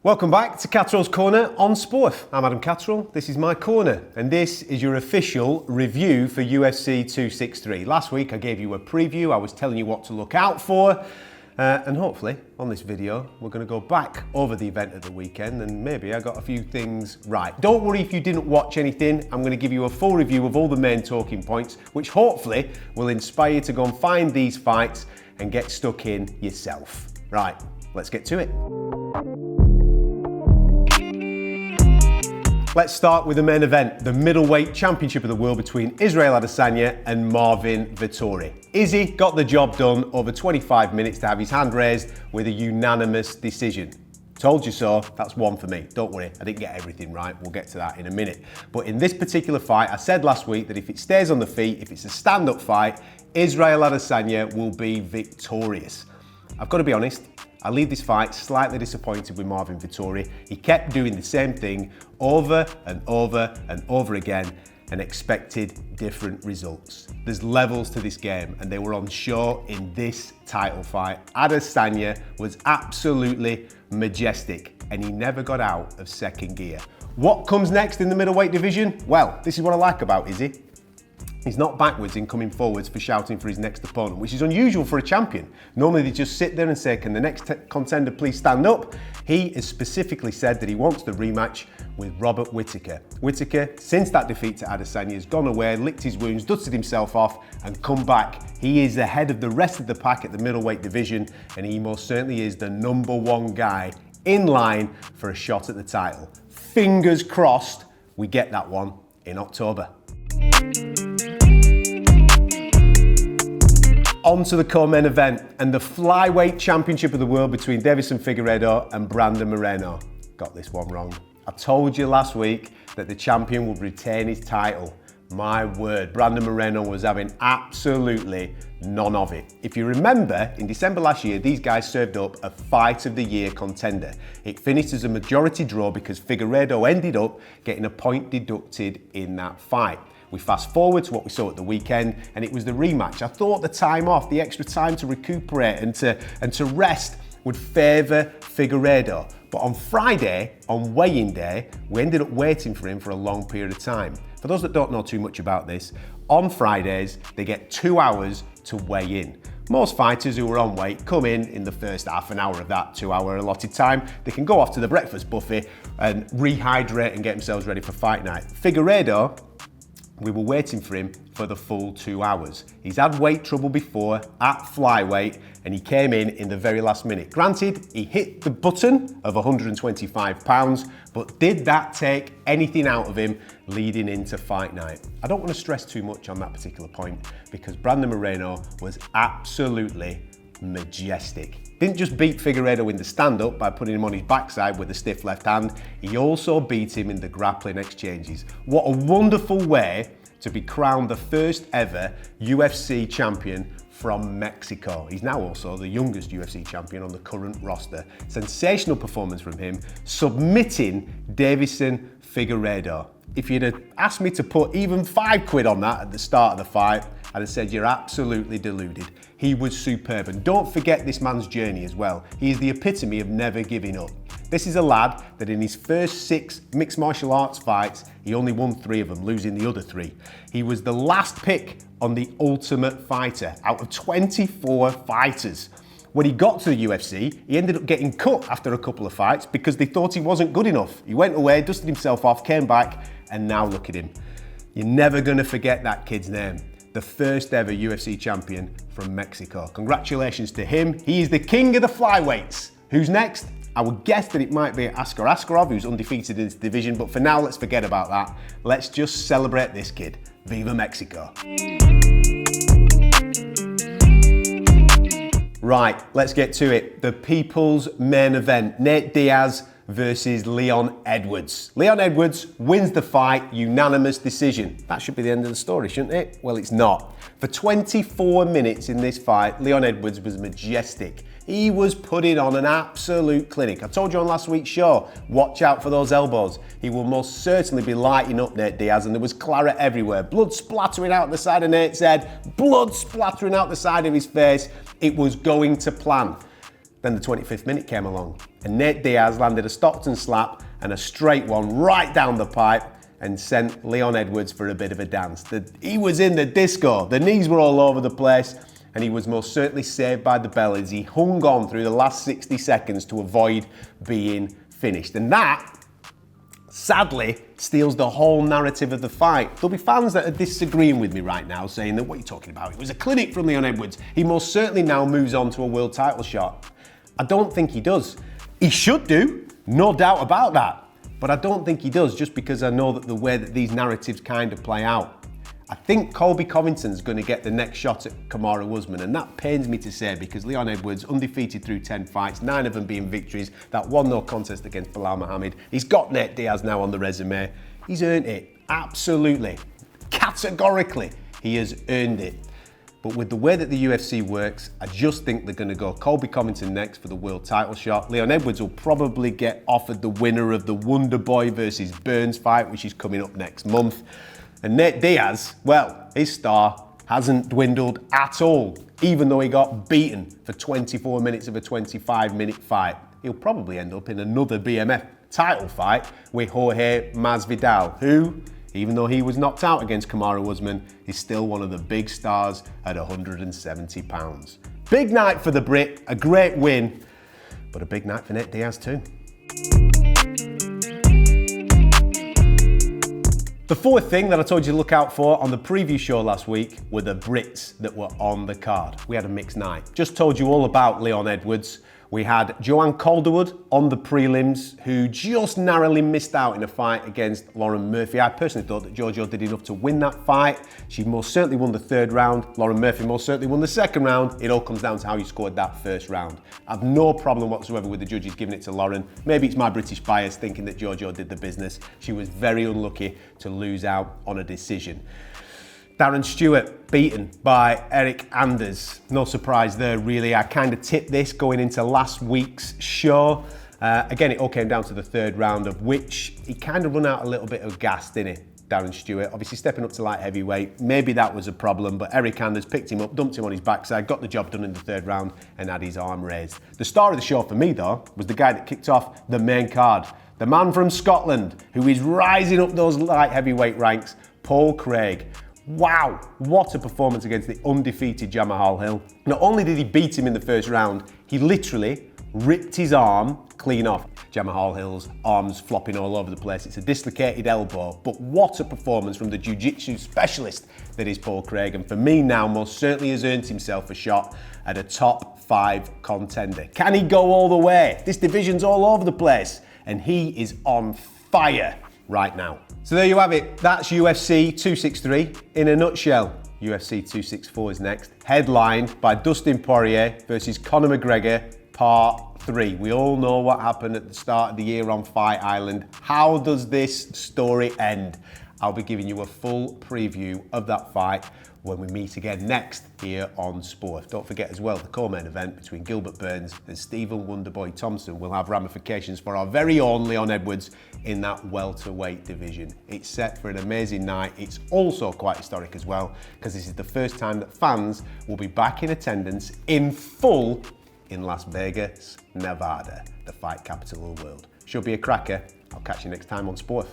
Welcome back to Catterall's Corner on Sporf. I'm Adam Catterall, this is my corner, and this is your official review for UFC 263. Last week I gave you a preview, I was telling you what to look out for, and hopefully on this video we're going to go back over the event of the weekend and maybe I got a few things right. Don't worry if you didn't watch anything, I'm going to give you a full review of all the main talking points, which hopefully will inspire you to go and find these fights and get stuck in yourself. Right, let's get to it. Let's start with the main event, the middleweight championship of the world between Israel Adesanya and Marvin Vettori. Izzy got the job done over 25 minutes to have his hand raised with a unanimous decision. Told you so, that's one for me. Don't worry, I didn't get everything right, we'll get to that in a minute. But in this particular fight, I said last week that if it stays on the feet, if it's a stand-up fight, Israel Adesanya will be victorious. I've got to be honest, I leave this fight slightly disappointed with Marvin Vettori. He kept doing the same thing over and over and over again and expected different results. There's levels to this game and they were on show in this title fight. Adesanya was absolutely majestic and he never got out of second gear. What comes next in the middleweight division? Well, this is what I like about Izzy. He's not backwards in coming forwards for shouting for his next opponent, which is unusual for a champion. Normally they just sit there and say, can the next contender please stand up? He has specifically said that he wants the rematch with Robert Whittaker. Whittaker, since that defeat to Adesanya, has gone away, licked his wounds, dusted himself off and come back. He is ahead of the rest of the pack at the middleweight division and he most certainly is the #1 guy in line for a shot at the title. Fingers crossed we get that one in October. On to the co-main event and the flyweight championship of the world between DEIVESON Figueiredo and Brandon Moreno. Got this one wrong. I told you last week that the champion would retain his title. My word, Brandon Moreno was having absolutely none of it. If you remember, in December last year, these guys served up a Fight of the Year contender. It finished as a majority draw because Figueiredo ended up getting a point deducted in that fight. We fast forward to what we saw at the weekend and it was the rematch. I thought the time off, the extra time to recuperate and to rest would favour Figueiredo. But on Friday, on weigh-in day, we ended up waiting for him for a long period of time. For those that don't know too much about this, on Fridays, they get 2 hours to weigh in. Most fighters who are on weight come in the first half an hour of that 2 hour allotted time. They can go off to the breakfast buffet and rehydrate and get themselves ready for fight night. Figueiredo, we were waiting for him for the full 2 hours. He's had weight trouble before at flyweight and he came in the very last minute. Granted, he hit the button of 125 pounds, but did that take anything out of him leading into fight night? I don't want to stress too much on that particular point because Brandon Moreno was absolutely majestic. Didn't just beat Figueiredo in the stand-up by putting him on his backside with a stiff left hand, he also beat him in the grappling exchanges. What a wonderful way to be crowned the first ever UFC champion from Mexico. He's now also the youngest UFC champion on the current roster. Sensational performance from him, submitting DEIVESON Figueiredo. If you'd have asked me to put even £5 on that at the start of the fight, I'd have said you're absolutely deluded. He was superb, and don't forget this man's journey as well. He is the epitome of never giving up. This is a lad that in his first 6 mixed martial arts fights, he only won 3 of them, losing the other 3. He was the last pick on the Ultimate Fighter out of 24 fighters. When he got to the UFC, he ended up getting cut after a couple of fights because they thought he wasn't good enough. He went away, dusted himself off, came back, and now look at him. You're never gonna forget that kid's name. The first ever UFC champion from Mexico. Congratulations to him. He is the king of the flyweights. Who's next? I would guess that it might be Askar Askarov, who's undefeated in this division, but for now, let's forget about that. Let's just celebrate this kid. Viva Mexico. Right, let's get to it. The people's main event, Nate Diaz versus Leon Edwards. Leon Edwards wins the fight, unanimous decision. That should be the end of the story, shouldn't it? Well, it's not. For 24 minutes in this fight, Leon Edwards was majestic. He was putting on an absolute clinic. I told you on last week's show, watch out for those elbows. He will most certainly be lighting up Nate Diaz, and there was claret everywhere. Blood splattering out the side of Nate's head, blood splattering out the side of his face. It was going to plan. Then the 25th minute came along. and Nate Diaz landed a Stockton slap and a straight one right down the pipe and sent Leon Edwards for a bit of a dance. He was in the disco, the knees were all over the place, and he was most certainly saved by the bell as he hung on through the last 60 seconds to avoid being finished. And that, sadly, steals the whole narrative of the fight. There'll be fans that are disagreeing with me right now, saying that, what are you talking about? It was a clinic from Leon Edwards. He most certainly now moves on to a world title shot. I don't think he does. He should do, no doubt about that. But I don't think he does, just because I know that the way that these narratives kind of play out. I think Colby Covington's going to get the next shot at Kamaru Usman, and that pains me to say because Leon Edwards, undefeated through 10 fights, 9 of them being victories, that 1-0 contest against Bilal Muhammad. He's got Nate Diaz now on the resume. He's earned it, absolutely. Categorically, he has earned it. But with the way that the UFC works, I just think they're going to go Colby Covington next for the world title shot. Leon Edwards will probably get offered the winner of the Wonder Boy versus Burns fight, which is coming up next month. And Nate Diaz, well, his star hasn't dwindled at all, even though he got beaten for 24 minutes of a 25-minute fight. He'll probably end up in another BMF title fight with Jorge Masvidal, who, even though he was knocked out against Kamaru Usman, is still one of the big stars at 170 pounds. Big night for the Brit, a great win, but a big night for Nate Diaz too. The fourth thing that I told you to look out for on the preview show last week were the Brits that were on the card. We had a mixed night. Just told you all about Leon Edwards. We had Joanne Calderwood on the prelims, who just narrowly missed out in a fight against Lauren Murphy. I personally thought that Jojo did enough to win that fight. She most certainly won the third round. Lauren Murphy most certainly won the second round. It all comes down to how you scored that first round. I've no problem whatsoever with the judges giving it to Lauren. Maybe it's my British bias thinking that Jojo did the business. She was very unlucky to lose out on a decision. Darren Stewart beaten by Eric Anders. No surprise there, really. I kind of tipped this going into last week's show. Again, it all came down to the third round, of which he kind of run out a little bit of gas, didn't he, Darren Stewart? Obviously stepping up to light heavyweight, maybe that was a problem, but Eric Anders picked him up, dumped him on his backside, got the job done in the third round, and had his arm raised. The star of the show for me, though, was the guy that kicked off the main card. The man from Scotland, who is rising up those light heavyweight ranks, Paul Craig. Wow, what a performance against the undefeated Jamahal Hill. Not only did he beat him in the first round, he literally ripped his arm clean off. Jamahal Hill's arms flopping all over the place. It's a dislocated elbow, but what a performance from the jiu-jitsu specialist that is Paul Craig. And for me now, most certainly has earned himself a shot at a top 5 contender. Can he go all the way? This division's all over the place, and he is on fire right now. So there you have it. That's UFC 263 in a nutshell. UFC 264 is next, headlined by Dustin Poirier versus Conor McGregor, Part 3. We all know what happened at the start of the year on Fight Island. How does this story end? I'll be giving you a full preview of that fight when we meet again next here on Sporf. Don't forget as well, the co-main event between Gilbert Burns and Stephen Wonderboy Thompson will have ramifications for our very own Leon Edwards in that welterweight division. It's set for an amazing night. It's also quite historic as well, because this is the first time that fans will be back in attendance in full in Las Vegas, Nevada, the fight capital of the world. Should be a cracker. I'll catch you next time on Sporf.